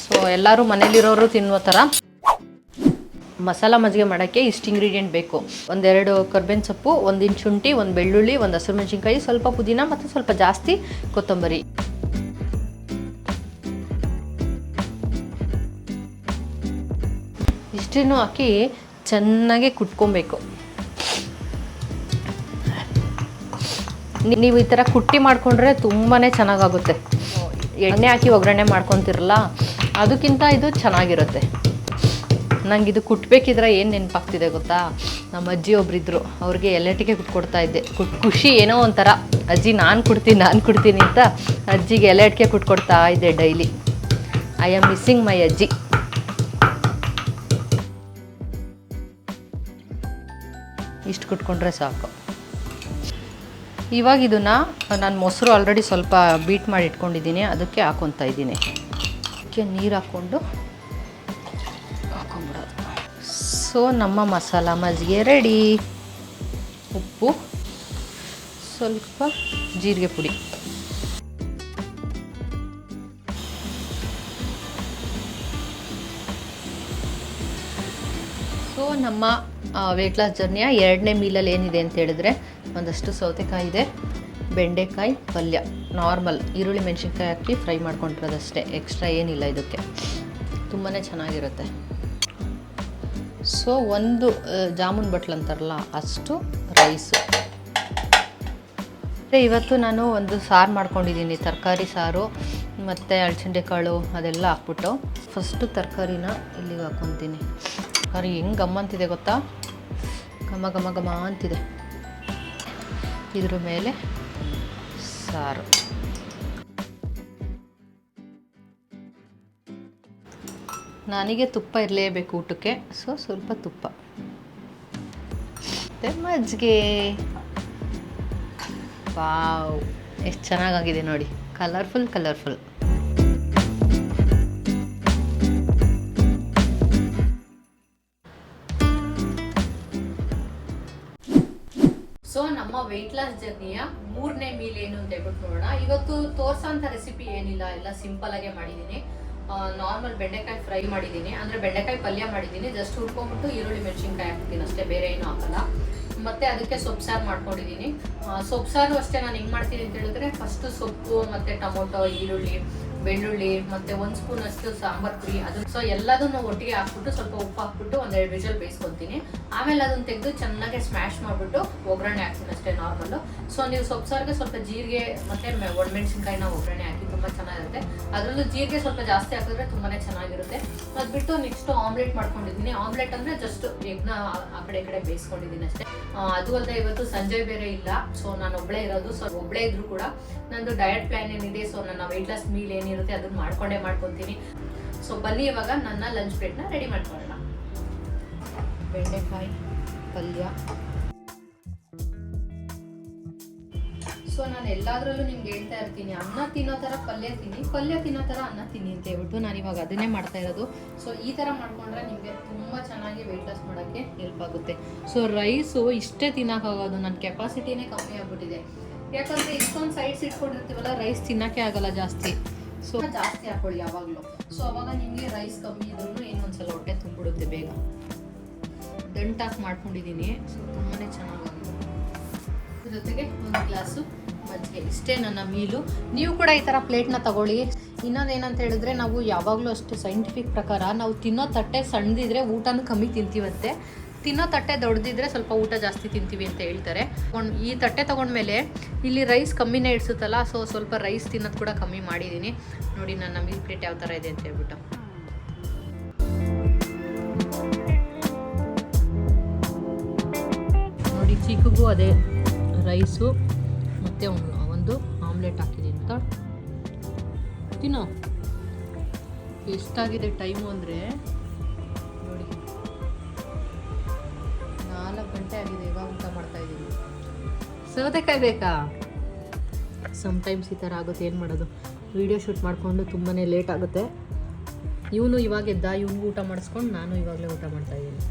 ಸೊ ಎಲ್ಲರೂ ಮನೇಲಿರೋರು ತಿನ್ನೋ ಥರ. ಮಸಾಲ ಮಜ್ಜಿಗೆ ಮಾಡೋಕ್ಕೆ ಇಷ್ಟು ಇಂಗ್ರೀಡಿಯೆಂಟ್ ಬೇಕು. 1-2 ಕರ್ಬೇವಿನ ಸೊಪ್ಪು, 1 ಇಂಚ್ ಶುಂಠಿ, 1 ಬೆಳ್ಳುಳ್ಳಿ, 1 ಹಸಿರು ಮೆಣಸಿನ್ಕಾಯಿ, ಸ್ವಲ್ಪ ಪುದೀನ ಮತ್ತು ಸ್ವಲ್ಪ ಜಾಸ್ತಿ ಕೊತ್ತಂಬರಿ. ಇಷ್ಟನ್ನು ಹಾಕಿ ಚೆನ್ನಾಗಿ ಕುಟ್ಕೊಬೇಕು. ನೀವು ಈ ಥರ ಕುಟ್ಟಿ ಮಾಡಿಕೊಂಡ್ರೆ ತುಂಬಾ ಚೆನ್ನಾಗಾಗುತ್ತೆ. ಎಣ್ಣೆ ಹಾಕಿ ಒಗ್ಗರಣೆ ಮಾಡ್ಕೊತಿರಲ್ಲ, ಅದಕ್ಕಿಂತ ಇದು ಚೆನ್ನಾಗಿರುತ್ತೆ. ನಂಗೆ ಇದು ಕುಟ್ಬೇಕಿದ್ರೆ ಏನು ನೆನಪಾಗ್ತಿದೆ ಗೊತ್ತಾ, ನಮ್ಮ ಅಜ್ಜಿ ಒಬ್ಬರಿದ್ದರು, ಅವ್ರಿಗೆ ಎಲ್ಲಟಿಗೆ ಕುಟ್ಕೊಡ್ತಾ ಇದ್ದೆ. ಖುಷಿ ಏನೋ ಒಂಥರ. ಅಜ್ಜಿ ನಾನು ಕೊಡ್ತೀನಿ ಅಂತ ಅಜ್ಜಿಗೆ ಎಲ್ಲಟಿಗೆ ಕುಟ್ಕೊಡ್ತಾ ಇದ್ದೆ ಡೈಲಿ. ಐ ಆಮ್ ಮಿಸ್ಸಿಂಗ್ ಮೈ ಅಜ್ಜಿ. ಇಷ್ಟು ಕುಟ್ಕೊಂಡ್ರೆ ಸಾಕು. ಇವಾಗ ಇದನ್ನು ನಾನು ಮೊಸರು ಆಲ್ರೆಡಿ ಸ್ವಲ್ಪ ಬೀಟ್ ಮಾಡಿ ಇಟ್ಕೊಂಡಿದ್ದೀನಿ, ಅದಕ್ಕೆ ಹಾಕ್ಕೊತಾ ಇದ್ದೀನಿ. ಅದಕ್ಕೆ ನೀರು ಹಾಕ್ಕೊಂಡು ಹಾಕೊಂಬಿಡೋದು. ಸೊ ನಮ್ಮ ಮಸಾಲ ಮಜ್ಜಿಗೆ ರೆಡಿ. ಉಪ್ಪು, ಸ್ವಲ್ಪ ಜೀರಿಗೆ ಪುಡಿ. ಸೊ ನಮ್ಮ ವೆಯ್ಟ್ ಲಾಸ್ ಜರ್ನಿಯ 2ನೇ ಮೀಲಲ್ಲಿ ಏನಿದೆ ಅಂತ ಹೇಳಿದ್ರೆ, ಒಂದಷ್ಟು ಸೌತೆಕಾಯಿ ಇದೆ, ಬೆಂಡೆಕಾಯಿ ಪಲ್ಯ, ನಾರ್ಮಲ್ ಈರುಳ್ಳಿ ಮೆಣಸಿನ್ಕಾಯಿ ಹಾಕಿ ಫ್ರೈ ಮಾಡ್ಕೊಂಡಿರೋದಷ್ಟೇ, ಎಕ್ಸ್ಟ್ರಾ ಏನಿಲ್ಲ ಇದಕ್ಕೆ. ತುಂಬಾ ಚೆನ್ನಾಗಿರುತ್ತೆ. ಸೊ ಒಂದು ಜಾಮೂನ್ ಬಟ್ಲು ಅಂತಾರಲ್ಲ ಅಷ್ಟು ರೈಸು. ಇವತ್ತು ನಾನು ಒಂದು ಸಾರು ಮಾಡ್ಕೊಂಡಿದ್ದೀನಿ, ತರಕಾರಿ ಸಾರು ಮತ್ತು ಅಳಸಂಡೆ ಕಾಳು ಅದೆಲ್ಲ ಹಾಕ್ಬಿಟ್ಟು. ಫಸ್ಟು ತರಕಾರಿನ ಇಲ್ಲಿಗೆ ಹಾಕ್ಕೊತೀನಿ. ತರಕಾರಿ ಹೆಂಗೆ ಗಮ್ಮಂತಿದೆ ಗೊತ್ತಾ, ಘಮ ಘಮ ಘಮ ಅಂತಿದೆ. ಇದ್ರ ಮೇಲೆ ಸಾರು. ನನಗೆ ತುಪ್ಪ ಇರಲೇಬೇಕು ಊಟಕ್ಕೆ, ಸೊ ಸ್ವಲ್ಪ ತುಪ್ಪ ಮತ್ತು ಮಜ್ಜಿಗೆ. ವಾವ್, ಎಷ್ಟು ಚೆನ್ನಾಗಾಗಿದೆ ನೋಡಿ, ಕಲರ್ಫುಲ್ ಕಲರ್ಫುಲ್. ಸೊ ನಮ್ಮ ವೆಯ್ಟ್ ಲಾಸ್ ಜರ್ನಿಯ 3ನೇ ಮೀಲ್ ಏನು ಅಂತ ಹೇಳ್ಬಿಟ್ಟು ನೋಡೋಣ. ಇವತ್ತು ತೋರ್ಸೋಂಥ ರೆಸಿಪಿ ಏನಿಲ್ಲ, ಎಲ್ಲ ಸಿಂಪಲ್ ಆಗೇ ಮಾಡಿದ್ದೀನಿ. ನಾರ್ಮಲ್ ಬೆಂಡೆಕಾಯಿ ಫ್ರೈ ಮಾಡಿದ್ದೀನಿ, ಅಂದರೆ ಬೆಂಡೆಕಾಯಿ ಪಲ್ಯ ಮಾಡಿದ್ದೀನಿ. ಜಸ್ಟ್ ಹುರ್ಕೊಂಡ್ಬಿಟ್ಟು ಈರುಳ್ಳಿ ಮೆಣಸಿನ್ಕಾಯಿ ಹಾಕ್ತೀನಿ ಅಷ್ಟೇ, ಬೇರೆ ಏನೂ ಹಾಕಲ್ಲ. ಮತ್ತು ಅದಕ್ಕೆ ಸೊಪ್ಪು ಸಾರು ಮಾಡ್ಕೊಂಡಿದ್ದೀನಿ. ಸೊಪ್ಪು ಸಾರು ಅಷ್ಟೇ ನಾನು ಹೆಂಗೆ ಮಾಡ್ತೀನಿ ಅಂತ ಹೇಳಿದ್ರೆ, ಫಸ್ಟು ಸೊಪ್ಪು ಮತ್ತು ಟೊಮೊಟೊ, ಈರುಳ್ಳಿ, ಬೆಳ್ಳುಳ್ಳಿ ಮತ್ತು 1 ಸ್ಪೂನ್ ಅಷ್ಟು ಸಾಂಬಾರು ಪುಡಿ, ಅದು ಸೊ ಎಲ್ಲದನ್ನು ಒಟ್ಟಿಗೆ ಹಾಕ್ಬಿಟ್ಟು ಸ್ವಲ್ಪ ಉಪ್ಪು ಹಾಕ್ಬಿಟ್ಟು 1-2 ವಿಷಲ್ ಬೇಯಿಸ್ಕೊತೀನಿ. ಆಮೇಲೆ ಅದನ್ನು ತೆಗೆದು ಚೆನ್ನಾಗಿ ಸ್ಮ್ಯಾಶ್ ಮಾಡಿಬಿಟ್ಟು ಒಗ್ಗರಣೆ ಹಾಕ್ತೀನಿ ಅಷ್ಟೇ, ನಾರ್ಮಲ್ಲು. ಸೊ ನೀವು ಸೊಪ್ಪು ಸಾರಿಗೆ ಸ್ವಲ್ಪ ಜೀರಿಗೆ ಮತ್ತು ಒಣಮೆಣಸಿನ್ಕಾಯಿನ ಒಗ್ಗರಣೆ ಹಾಕಿ ತುಂಬ ಚೆನ್ನಾಗಿರುತ್ತೆ. ಅದರಲ್ಲೂ ಜೀರಿಗೆ ಸ್ವಲ್ಪ ಜಾಸ್ತಿ ಹಾಕಿದ್ರೆ ತುಂಬಾ ಚೆನ್ನಾಗಿರುತ್ತೆ. ಅದು ಬಿಟ್ಟು ನೆಕ್ಸ್ಟು ಆಮ್ಲೆಟ್ ಮಾಡ್ಕೊಂಡಿದ್ದೀನಿ. ಆಮ್ಲೆಟ್ ಅಂದರೆ ಜಸ್ಟ್ ಎಗ್ನ ಆ ಕಡೆ ಈ ಕಡೆ ಬೇಯಿಸ್ಕೊಂಡಿದ್ದೀನಿ ಅಷ್ಟೇ. ಅದು ಅಲ್ಲದೆ ಇವತ್ತು ಸಂಜೆ ಬೇರೆ ಇಲ್ಲ, ಸೊ ನಾನು ಒಬ್ಬಳೇ ಇರೋದು. ಸೊ ಒಬ್ಬಳೇ ಇದ್ರೂ ಕೂಡ ನಂದು ಡಯಟ್ ಪ್ಲಾನ್ ಏನಿದೆ, ಸೊ ನನ್ನ ವೆಯ್ಟ್ ಲಾಸ್ ಮೀಲ್ ಏನಿರುತ್ತೆ ಅದನ್ನು ಮಾಡ್ಕೊತೀನಿ. ಸೊ ಬನ್ನಿ ಇವಾಗ ನನ್ನ ಲಂಚ್ ಪ್ಲೇಟ್ನ ರೆಡಿ ಮಾಡ್ಕೊಳ್ಳೋಣ. ಬೆಂಡೆಕಾಯಿ ಪಲ್ಯ. ಸೊ ನಾನು ಎಲ್ಲದರಲ್ಲೂ ನಿಮ್ಗೆ ಹೇಳ್ತಾ ಇರ್ತೀನಿ, ಅನ್ನ ತಿನ್ನೋ ಥರ ಪಲ್ಯ ತಿನ್ನಿ, ಪಲ್ಯ ತಿನ್ನೋ ಥರ ಅನ್ನ ತಿನ್ನಿ ಅಂತ ಹೇಳ್ಬಿಟ್ಟು ನಾನು ಇವಾಗ ಅದನ್ನೇ ಮಾಡ್ತಾ ಇರೋದು. ಸೊ ಈ ಥರ ಮಾಡ್ಕೊಂಡ್ರೆ ನಿಮಗೆ ತುಂಬ ಚೆನ್ನಾಗಿ ವೆಯ್ಟ್ ಲಾಸ್ ಮಾಡೋಕ್ಕೆ ಹೆಲ್ಪ್ ಆಗುತ್ತೆ. ಸೊ ರೈಸು ಇಷ್ಟೇ ತಿನ್ನೋಕ್ಕಾಗೋದು, ನನ್ನ ಕೆಪಾಸಿಟಿನೇ ಕಮ್ಮಿ ಆಗ್ಬಿಟ್ಟಿದೆ. ಯಾಕಂದರೆ ಇಷ್ಟೊಂದು ಸೈಡ್ಸ್ ಇಟ್ಕೊಂಡಿರ್ತೀವಲ್ಲ, ರೈಸ್ ತಿನ್ನೋಕ್ಕೆ ಆಗಲ್ಲ ಜಾಸ್ತಿ. ಸೊ ಜಾಸ್ತಿ ಹಾಕೊಳ್ಳಿ ಯಾವಾಗಲೂ. ಸೊ ಅವಾಗ ನಿಮಗೆ ರೈಸ್ ಕಮ್ಮಿ ಇದ್ರೂ ಇನ್ನೊಂದ್ಸಲ ಹೊಟ್ಟೆ ತುಂಬಿಡುತ್ತೆ ಬೇಗ. ದಂಟಾಕಿ ಮಾಡ್ಕೊಂಡಿದ್ದೀನಿ. ಸೊ ತುಂಬಾ ಚೆನ್ನಾಗಾಗಿದೆ. ಜೊತೆಗೆ 1 ಗ್ಲಾಸು ಮಜ್ಜಿಗೆ. ಇಷ್ಟೇ ನನ್ನ ಮೀಲು. ನೀವು ಕೂಡ ಈ ಥರ ಪ್ಲೇಟ್ನ ತಗೊಳ್ಳಿ. ಇನ್ನೊಂದೇನಂತ ಹೇಳಿದ್ರೆ, ನಾವು ಯಾವಾಗಲೂ ಅಷ್ಟೇ ಸೈಂಟಿಫಿಕ್ ಪ್ರಕಾರ ನಾವು ತಿನ್ನೋ ತಟ್ಟೆ ಸಣ್ಣದಿದ್ರೆ ಊಟನೂ ಕಮ್ಮಿ ತಿಂತೀವಂತೆ, ತಿನ್ನೋ ತಟ್ಟೆ ದೊಡ್ಡದಿದ್ರೆ ಸ್ವಲ್ಪ ಊಟ ಜಾಸ್ತಿ ತಿಂತೀವಿ ಅಂತ ಹೇಳ್ತಾರೆ. ಈ ತಟ್ಟೆ ತೊಗೊಂಡ್ಮೇಲೆ ಇಲ್ಲಿ ರೈಸ್ ಕಮ್ಮಿನೇ ಇಡ್ಸುತ್ತಲ್ಲ, ಸೊ ಸ್ವಲ್ಪ ರೈಸ್ ತಿನ್ನೋದು ಕೂಡ ಕಮ್ಮಿ ಮಾಡಿದ್ದೀನಿ. ನೋಡಿ ನನ್ನ ಮೀಲ್ ಪ್ಲೇಟ್ ಯಾವ ಥರ ಇದೆ ಅಂತ ಹೇಳ್ಬಿಟ್ಟು. ನೋಡಿ ಚಿಕ್ಕಗೂ ಅದೇ ರೈಸು ಮತ್ತು ಒಂದು ಆಮ್ಲೆಟ್ ಹಾಕಿದ್ದೀನಿ ಅಂತ ತಿನ್ನೋ. ಎಷ್ಟಾಗಿದೆ ಟೈಮು ಅಂದರೆ ನೋಡಿ, 4 ಗಂಟೆ ಆಗಿದೆ. ಇವಾಗ ಊಟ ಮಾಡ್ತಾಯಿದ್ದೀನಿ. ಸೌತೆಕಾಯಿ ಬೇಕಾ? ಸಮ್ಟೈಮ್ಸ್ ಈ ಥರ ಆಗುತ್ತೆ, ಏನು ಮಾಡೋದು. ವೀಡಿಯೋ ಶೂಟ್ ಮಾಡಿಕೊಂಡು ತುಂಬಾ ಲೇಟ್ ಆಗುತ್ತೆ. ಇವನು ಇವಾಗ ಎದ್ದ, ಇವನಿಗೂ ಊಟ ಮಾಡಿಸ್ಕೊಂಡು ನಾನು ಇವಾಗಲೇ ಊಟ ಮಾಡ್ತಾಯಿದ್ದೀನಿ.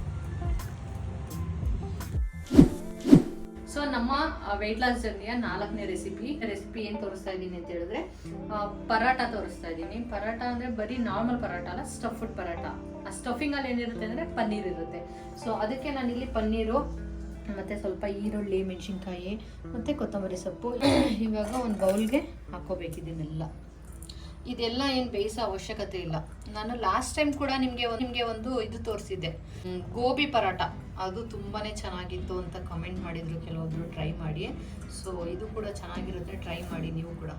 ಸೊ ನಮ್ಮ ವೆಯ್ಟ್ ಲಾಸ್ ಜರ್ನಿಯ 4ನೇ ರೆಸಿಪಿ ಏನು ತೋರಿಸ್ತಾ ಇದ್ದೀನಿ ಅಂತ ಹೇಳಿದ್ರೆ, ಪರಾಟ ತೋರಿಸ್ತಾ ಇದ್ದೀನಿ. ಪರಾಟ ಅಂದರೆ ಬರೀ ನಾರ್ಮಲ್ ಪರಾಟ ಅಲ್ಲ, ಸ್ಟಫ್ಡ್ ಪರಾಟ. ಆ ಸ್ಟಫಿಂಗಲ್ಲಿ ಏನಿರುತ್ತೆ ಅಂದರೆ ಪನ್ನೀರ್ ಇರುತ್ತೆ. ಸೊ ಅದಕ್ಕೆ ನಾನಿಲ್ಲಿ ಪನ್ನೀರು ಮತ್ತು ಸ್ವಲ್ಪ ಈರುಳ್ಳಿ, ಮೆಣಸಿನ್ಕಾಯಿ ಮತ್ತು ಕೊತ್ತಂಬರಿ ಸೊಪ್ಪು ಇವಾಗ ಒಂದು ಬೌಲ್ಗೆ ಹಾಕ್ಕೋಬೇಕಿದ್ದೀನೆಲ್ಲ. ಇದೆಲ್ಲ ಏನು ಬೇಯಿಸೋ ಅವಶ್ಯಕತೆ ಇಲ್ಲ. ನಾನು ಲಾಸ್ಟ್ ಟೈಮ್ ಕೂಡ ನಿಮಗೆ ಒಂದು ಇದು ತೋರಿಸಿದ್ದೆ, ಗೋಬಿ ಪರಾಟ. ಅದು ತುಂಬಾ ಚೆನ್ನಾಗಿತ್ತು ಅಂತ ಕಮೆಂಟ್ ಮಾಡಿದರು ಕೆಲವೊಬ್ರು. ಟ್ರೈ ಮಾಡಿ. ಸೊ ಇದು ಕೂಡ ಚೆನ್ನಾಗಿರುತ್ತೆ, ಟ್ರೈ ಮಾಡಿ ನೀವು ಕೂಡ.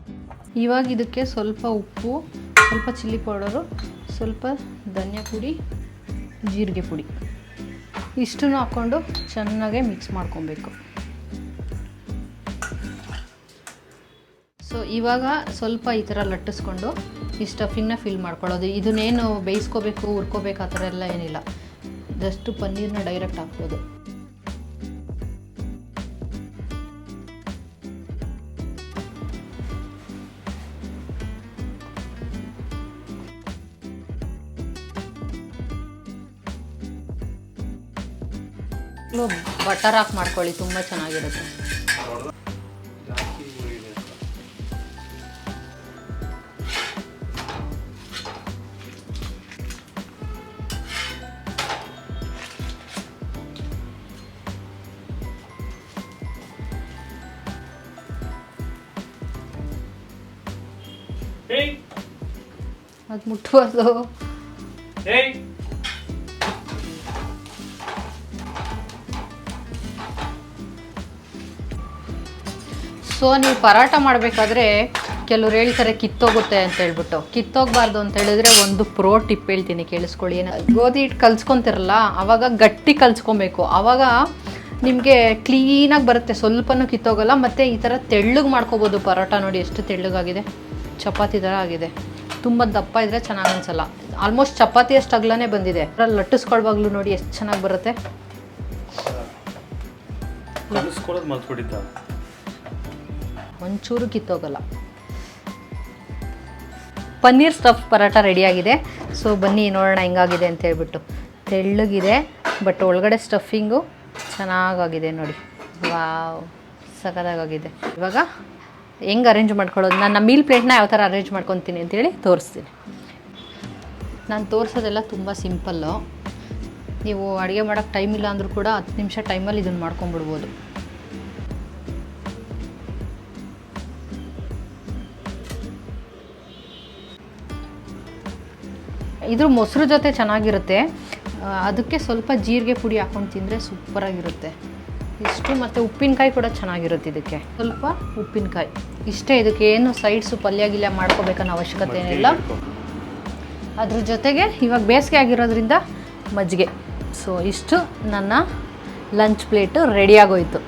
ಇವಾಗ ಇದಕ್ಕೆ ಸ್ವಲ್ಪ ಉಪ್ಪು, ಸ್ವಲ್ಪ ಚಿಲ್ಲಿ ಪೌಡರು, ಸ್ವಲ್ಪ ಧನಿಯಾ ಪುಡಿ, ಜೀರಿಗೆ ಪುಡಿ ಇಷ್ಟನ್ನು ಹಾಕ್ಕೊಂಡು ಚೆನ್ನಾಗೆ ಮಿಕ್ಸ್ ಮಾಡ್ಕೊಬೇಕು. ಸೊ ಇವಾಗ ಸ್ವಲ್ಪ ಈ ಥರ ಲಟ್ಟಿಸ್ಕೊಂಡು ಈ ಸ್ಟಫಿಂಗ್ನ ಫಿಲ್ ಮಾಡ್ಕೊಳ್ಳೋದು. ಇದನ್ನೇನು ಬೇಯಿಸ್ಕೋಬೇಕು, ಹುರ್ಕೋಬೇಕು ಆ ಥರ ಎಲ್ಲ ಏನಿಲ್ಲ. ಜಸ್ಟ್ ಪನ್ನೀರ್ನ ಡೈರೆಕ್ಟ್ ಹಾಕ್ಬೋದು. ಬಟರ್ ಹಾಕಿ ಮಾಡ್ಕೊಳ್ಳಿ, ತುಂಬ ಚೆನ್ನಾಗಿರುತ್ತೆ. ಅದು ಮುಟ್ಟಬಾರ್ದು. ಸೊ ನೀವು ಪರಾಟ ಮಾಡಬೇಕಾದ್ರೆ ಕೆಲವ್ರು ಹೇಳ್ತಾರೆ ಕಿತ್ತೋಗುತ್ತೆ ಅಂತ ಹೇಳ್ಬಿಟ್ಟು. ಕಿತ್ತೋಗ್ಬಾರ್ದು ಅಂತ ಹೇಳಿದ್ರೆ ಒಂದು ಪ್ರೋ ಟಿಪ್ ಹೇಳ್ತೀನಿ, ಕೇಳಿಸ್ಕೊಳ್ಳಿ. ಗೋಧಿ ಹಿಟ್ಟು ಕಲ್ಸ್ಕೊತಿರಲ್ಲ, ಆವಾಗ ಗಟ್ಟಿ ಕಲ್ಸ್ಕೊಬೇಕು. ಆವಾಗ ನಿಮಗೆ ಕ್ಲೀನಾಗಿ ಬರುತ್ತೆ, ಸ್ವಲ್ಪನೂ ಕಿತ್ತೋಗಲ್ಲ. ಮತ್ತು ಈ ಥರ ತೆಳ್ಳಗೆ ಮಾಡ್ಕೋಬೋದು ಪರೋಟ. ನೋಡಿ ಎಷ್ಟು ತೆಳ್ಳಗಾಗಿದೆ, ಚಪಾತಿ ಥರ ಆಗಿದೆ. ತುಂಬ ದಪ್ಪ ಇದ್ದರೆ ಚೆನ್ನಾಗಿ ಅನಿಸಲ್ಲ. ಆಲ್ಮೋಸ್ಟ್ ಚಪಾತಿ ಅಷ್ಟು ಅಗಲನೇ ಬಂದಿದೆ. ಅದ್ರಲ್ಲಿ ಲಟ್ಟಿಸ್ಕೊಳ್ವಾಗ್ಲೂ ನೋಡಿ ಎಷ್ಟು ಚೆನ್ನಾಗಿ ಬರುತ್ತೆ. ಒಂಚೂರು ಕಿತ್ತೋಗಲ್ಲ. ಪನ್ನೀರ್ ಸ್ಟಫ್ ಪರೋಟ ರೆಡಿಯಾಗಿದೆ. ಸೊ ಬನ್ನಿ ನೋಡೋಣ ಹೆಂಗಾಗಿದೆ ಅಂತ ಹೇಳ್ಬಿಟ್ಟು. ತೆಳ್ಳಗಿದೆ, ಬಟ್ ಒಳಗಡೆ ಸ್ಟಫಿಂಗು ಚೆನ್ನಾಗಾಗಿದೆ ನೋಡಿ. ವಾವ್, ಸಖತ್ತಾಗಿದೆ. ಇವಾಗ ಹೆಂಗೆ ಅರೇಂಜ್ ಮಾಡ್ಕೊಳ್ಳೋದು, ನನ್ನ ಮೀಲ್ ಪ್ಲೇಟ್ನ ಯಾವ ಥರ ಅರೇಂಜ್ ಮಾಡ್ಕೊತೀನಿ ಅಂತೇಳಿ ತೋರಿಸ್ತೀನಿ. ನಾನು ತೋರಿಸೋದೆಲ್ಲ ತುಂಬ ಸಿಂಪಲ್ಲು. ನೀವು ಅಡುಗೆ ಮಾಡೋಕ್ಕೆ ಟೈಮ್ ಇಲ್ಲ ಅಂದರೂ ಕೂಡ 10 ನಿಮಿಷ ಟೈಮಲ್ಲಿ ಇದನ್ನು ಮಾಡ್ಕೊಂಬಿಡ್ಬೋದು. ಇದ್ರ ಮೊಸರು ಜೊತೆ ಚೆನ್ನಾಗಿರುತ್ತೆ. ಅದಕ್ಕೆ ಸ್ವಲ್ಪ ಜೀರಿಗೆ ಪುಡಿ ಹಾಕೊಂಡು ತಿಂದರೆ ಸೂಪರಾಗಿರುತ್ತೆ. ಇಷ್ಟು, ಮತ್ತು ಉಪ್ಪಿನಕಾಯಿ ಕೂಡ ಚೆನ್ನಾಗಿರುತ್ತೆ. ಇದಕ್ಕೆ ಸ್ವಲ್ಪ ಉಪ್ಪಿನಕಾಯಿ ಇಷ್ಟೇ. ಇದಕ್ಕೆ ಏನು ಸೈಡ್ಸು ಪಲ್ಯ ಗಿಲ್ಯ ಮಾಡ್ಕೋಬೇಕನ್ನೋ ಅವಶ್ಯಕತೆ ಏನಿಲ್ಲ. ಅದ್ರ ಜೊತೆಗೆ ಇವಾಗ ಬೇಸಿಗೆ ಆಗಿರೋದ್ರಿಂದ ಮಜ್ಜಿಗೆ. ಸೊ ಇಷ್ಟು ನನ್ನ ಲಂಚ್ ಪ್ಲೇಟು ರೆಡಿಯಾಗೋಯ್ತು.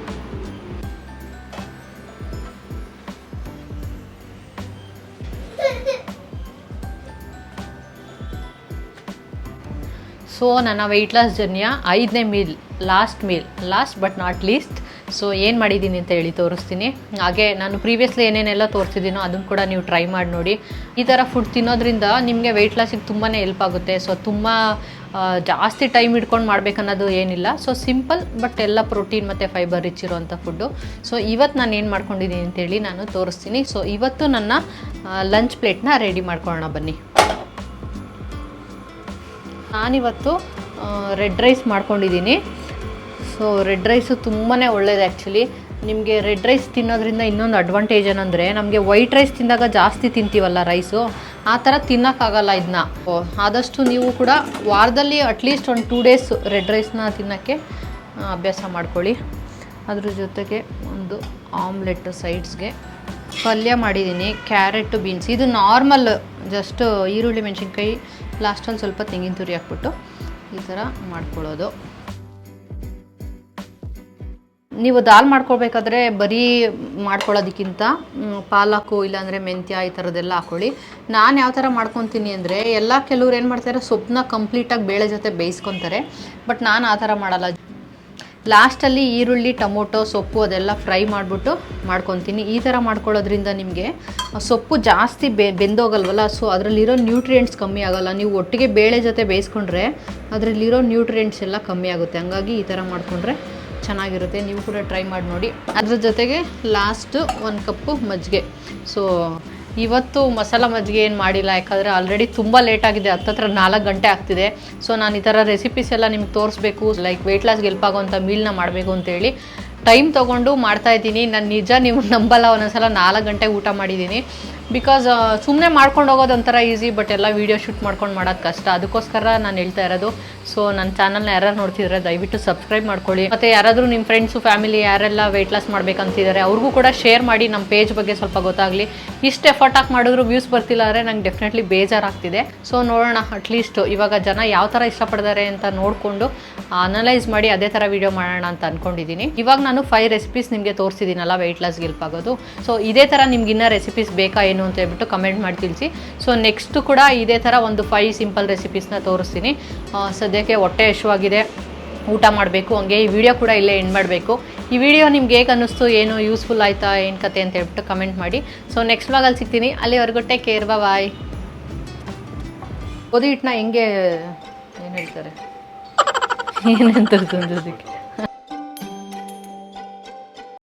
ಸೊ ನನ್ನ ವೆಯ್ಟ್ ಲಾಸ್ ಜರ್ನಿಯ 5ನೇ meal, last but not least. So ಏನು ಮಾಡಿದ್ದೀನಿ ಅಂತ ಹೇಳಿ ತೋರಿಸ್ತೀನಿ. ಹಾಗೆ ನಾನು ಪ್ರೀವಿಯಸ್ಲಿ ಏನೇನೆಲ್ಲ ತೋರಿಸಿದ್ದೀನೋ ಅದನ್ನು ಕೂಡ ನೀವು ಟ್ರೈ ಮಾಡಿ ನೋಡಿ. ಈ ಥರ ಫುಡ್ ತಿನ್ನೋದ್ರಿಂದ ನಿಮಗೆ ವೆಯ್ಟ್ ಲಾಸಿಗೆ ತುಂಬಾ ಹೆಲ್ಪ್ ಆಗುತ್ತೆ. ಸೊ ತುಂಬ ಜಾಸ್ತಿ ಟೈಮ್ ಇಟ್ಕೊಂಡು ಮಾಡಬೇಕನ್ನೋದು ಏನಿಲ್ಲ. ಸೊ ಸಿಂಪಲ್ ಬಟ್ ಎಲ್ಲ ಪ್ರೋಟೀನ್ ಮತ್ತು ಫೈಬರ್ ರಿಚ್ ಇರೋವಂಥ ಫುಡ್ಡು. ಸೊ ಇವತ್ತು ನಾನು ಏನು ಮಾಡ್ಕೊಂಡಿದ್ದೀನಿ ಅಂತೇಳಿ ನಾನು ತೋರಿಸ್ತೀನಿ. ಸೊ ಇವತ್ತು ನನ್ನ ಲಂಚ್ ಪ್ಲೇಟ್ನ ರೆಡಿ ಮಾಡ್ಕೊಳ್ಳೋಣ ಬನ್ನಿ. ನಾನಿವತ್ತು ರೆಡ್ ರೈಸ್ ಮಾಡ್ಕೊಂಡಿದ್ದೀನಿ. ಸೊ ರೆಡ್ ರೈಸು ತುಂಬಾ ಒಳ್ಳೆಯದು ಆ್ಯಕ್ಚುಲಿ. ನಿಮಗೆ ರೆಡ್ ರೈಸ್ ತಿನ್ನೋದ್ರಿಂದ ಇನ್ನೊಂದು ಅಡ್ವಾಂಟೇಜ್ ಏನಂದರೆ, ನಮಗೆ ವೈಟ್ ರೈಸ್ ತಿಂದಾಗ ಜಾಸ್ತಿ ತಿಂತೀವಲ್ಲ ರೈಸು, ಆ ಥರ ತಿನ್ನೋಕ್ಕಾಗಲ್ಲ ಇದನ್ನ. ಆದಷ್ಟು ನೀವು ಕೂಡ ವಾರದಲ್ಲಿ ಅಟ್ಲೀಸ್ಟ್ ಒಂದು 2 ಡೇಸ್ ರೆಡ್ ರೈಸ್ನ ತಿನ್ನೋಕ್ಕೆ ಅಭ್ಯಾಸ ಮಾಡ್ಕೊಳ್ಳಿ. ಅದ್ರ ಜೊತೆಗೆ ಒಂದು ಆಮ್ಲೆಟ್ ಸೈಡ್ಸ್ಗೆ ಪಲ್ಯ ಮಾಡಿದ್ದೀನಿ, ಕ್ಯಾರೆಟು ಬೀನ್ಸ್. ಇದು ನಾರ್ಮಲ್, ಜಸ್ಟ್ ಈರುಳ್ಳಿ ಮೆಣಸಿನ್ಕಾಯಿ, ಲಾಸ್ಟಲ್ಲಿ ಸ್ವಲ್ಪ ತೆಂಗಿನ ತುರಿ ಹಾಕ್ಬಿಟ್ಟು ಈ ಥರ ಮಾಡ್ಕೊಳ್ಳೋದು. ನೀವು ದಾಲ್ ಮಾಡ್ಕೊಳ್ಬೇಕಾದ್ರೆ ಬರೀ ಮಾಡ್ಕೊಳ್ಳೋದಕ್ಕಿಂತ ಪಾಲಕು ಇಲ್ಲಾಂದರೆ ಮೆಂತ್ಯ ಈ ಥರದ್ದೆಲ್ಲ ಹಾಕ್ಕೊಳ್ಳಿ. ನಾನು ಯಾವ ಥರ ಮಾಡ್ಕೊತೀನಿ ಅಂದರೆ, ಕೆಲವ್ರು ಏನು ಮಾಡ್ತಾರೆ, ಸೊಪ್ಪನ್ನ ಕಂಪ್ಲೀಟಾಗಿ ಬೇಳೆ ಜೊತೆ ಬೇಯಿಸ್ಕೊತಾರೆ. ಬಟ್ ನಾನು ಆ ಥರ ಮಾಡಲ್ಲ. ಲಾಸ್ಟಲ್ಲಿ ಈರುಳ್ಳಿ, ಟೊಮೊಟೊ, ಸೊಪ್ಪು ಅದೆಲ್ಲ ಫ್ರೈ ಮಾಡಿಬಿಟ್ಟು ಮಾಡ್ಕೊತೀನಿ. ಈ ಥರ ಮಾಡ್ಕೊಳ್ಳೋದ್ರಿಂದ ನಿಮಗೆ ಸೊಪ್ಪು ಜಾಸ್ತಿ ಬೆಂದೋಗಲ್ವಲ್ಲ. ಸೊ ಅದರಲ್ಲಿರೋ ನ್ಯೂಟ್ರಿಯೆಂಟ್ಸ್ ಕಮ್ಮಿ ಆಗೋಲ್ಲ. ನೀವು ಒಟ್ಟಿಗೆ ಬೇಳೆ ಜೊತೆ ಬೇಯಿಸ್ಕೊಂಡ್ರೆ ಅದರಲ್ಲಿರೋ ನ್ಯೂಟ್ರಿಯೆಂಟ್ಸ್ ಎಲ್ಲ ಕಮ್ಮಿ ಆಗುತ್ತೆ. ಹಂಗಾಗಿ ಈ ಥರ ಮಾಡಿಕೊಂಡ್ರೆ ಚೆನ್ನಾಗಿರುತ್ತೆ. ನೀವು ಕೂಡ ಟ್ರೈ ಮಾಡಿ ನೋಡಿ. ಅದ್ರ ಜೊತೆಗೆ ಲಾಸ್ಟು 1 ಕಪ್ಪು ಮಜ್ಜಿಗೆ. ಸೊ ಇವತ್ತು ಮಸಾಲ ಮಜ್ಜಿಗೆ ಏನು ಮಾಡಿಲ್ಲ, ಯಾಕಂದರೆ ಆಲ್ರೆಡಿ ತುಂಬ ಲೇಟಾಗಿದೆ, ಹತ್ತತ್ರ 4 ಗಂಟೆ ಆಗ್ತಿದೆ. ಸೊ ನಾನು ಈ ಥರ ರೆಸಿಪೀಸ್ ಎಲ್ಲ ನಿಮ್ಗೆ ತೋರಿಸ್ಬೇಕು, ಲೈಕ್ ವೆಯ್ಟ್ ಲಾಸ್ಗೆ ಹೆಲ್ಪ್ ಆಗೋವಂಥ ಮೀಲ್ನ ಮಾಡಬೇಕು ಅಂತೇಳಿ ಟೈಮ್ ತೊಗೊಂಡು ಮಾಡ್ತಾಯಿದ್ದೀನಿ. ನಾನು ನಿಜ ನೀವು ನಂಬಲ್ಲ, ಒಂದೊಂದ್ಸಲ 4 ಗಂಟೆಗೆ ಊಟ ಮಾಡಿದ್ದೀನಿ. ಬಿಕಾಸ್ ಸುಮ್ಮನೆ ಮಾಡ್ಕೊಂಡು ಹೋಗೋದು ಒಂಥರ ಈಸಿ, ಬಟ್ ಎಲ್ಲ ವೀಡಿಯೋ ಶೂಟ್ ಮಾಡ್ಕೊಂಡು ಮಾಡೋದು ಕಷ್ಟ. ಅದಕ್ಕೋಸ್ಕರ ನಾನು ಹೇಳ್ತಾ ಇರೋದು. ಸೊ ನನ್ನ ಚಾನಲ್ನ ಯಾರು ನೋಡ್ತಿದ್ರೆ ದಯವಿಟ್ಟು ಸಬ್ಸ್ಕ್ರೈಬ್ ಮಾಡ್ಕೊಳ್ಳಿ. ಮತ್ತು ಯಾರಾದರೂ ನಿಮ್ಮ ಫ್ರೆಂಡ್ಸು, ಫ್ಯಾಮಿಲಿ ಯಾರೆಲ್ಲ ವೆಯ್ಟ್ ಲಾಸ್ ಮಾಡಬೇಕಂತಿದ್ದಾರೆ ಅವ್ರಿಗೂ ಕೂಡ ಶೇರ್ ಮಾಡಿ, ನಮ್ಮ ಪೇಜ್ ಬಗ್ಗೆ ಸ್ವಲ್ಪ ಗೊತ್ತಾಗಲಿ. ಇಷ್ಟು ಎಫರ್ಟ್ ಹಾಕಿ ಮಾಡಿದ್ರು ವ್ಯೂಸ್ ಬರ್ತಿಲ್ಲ ಅಂದರೆ ನಂಗೆ ಡೆಫಿನೆಟ್ಲಿ ಬೇಜಾರಾಗ್ತಿದೆ. ಸೊ ನೋಡೋಣ, ಅಟ್ಲೀಸ್ಟ್ ಇವಾಗ ಜನ ಯಾವ ಥರ ಇಷ್ಟಪಡ್ತಾರೆ ಅಂತ ನೋಡಿಕೊಂಡು ಅನಲೈಸ್ ಮಾಡಿ ಅದೇ ಥರ ವೀಡಿಯೋ ಮಾಡೋಣ ಅಂತ ಅಂದ್ಕೊಂಡಿದ್ದೀನಿ. ಇವಾಗ ನಾನು 5 ರೆಸಿಪೀಸ್ ನಿಮಗೆ ತೋರಿಸಿದ್ದೀನಲ್ಲ ವೆಯ್ಟ್ ಲಾಸ್ಗೆ ಹೆಲ್ಪ್ ಆಗೋದು. ಸೊ ಇದೇ ಥರ ನಿಮ್ಗೆ ಇನ್ನೂ ರೆಸಿಪೀಸ್ ಬೇಕಾ ಏನು ಅಂತ ಹೇಳ್ಬಿಟ್ಟು ಕಮೆಂಟ್ ಮಾಡಿ ತಿಳಿಸಿ. ಸೊ ನೆಕ್ಸ್ಟು ಕೂಡ ಇದೇ ಥರ ಒಂದು 5 ಸಿಂಪಲ್ ರೆಸಿಪೀಸ್ನ ತೋರಿಸ್ತೀನಿ. ಸದ್ಯಕ್ಕೆ ಹೊಟ್ಟೆ ಹಸಿವಾಗಿದೆ, ಊಟ ಮಾಡಬೇಕು. ಹಂಗೆ ಈ ವಿಡಿಯೋ ಕೂಡ ಇಲ್ಲೇ ಎಂಡ್ ಮಾಡಬೇಕು. ಈ ವಿಡಿಯೋ ನಿಮ್ಗೆ ಹೇಗೆ ಅನ್ನಿಸ್ತು, ಏನು ಯೂಸ್ಫುಲ್ ಆಯಿತಾ, ಏನು ಕತೆ ಅಂತ ಹೇಳ್ಬಿಟ್ಟು ಕಮೆಂಟ್ ಮಾಡಿ. ಸೊ ನೆಕ್ಸ್ಟ್ ವ್ಲಾಗಲ್ಲಿ ಸಿಗ್ತೀನಿ. ಅಲ್ಲಿವರೆಗೂ ಟೇಕ್ ಕೇರ್, ಬಾಯ್. ಗೋಧಿ ಹಿಟ್ಟನ್ನ ಹೆಂಗೆ ಏನು ಹೇಳ್ತಾರೆ ಏನಂತ ಅದಕ್ಕೆ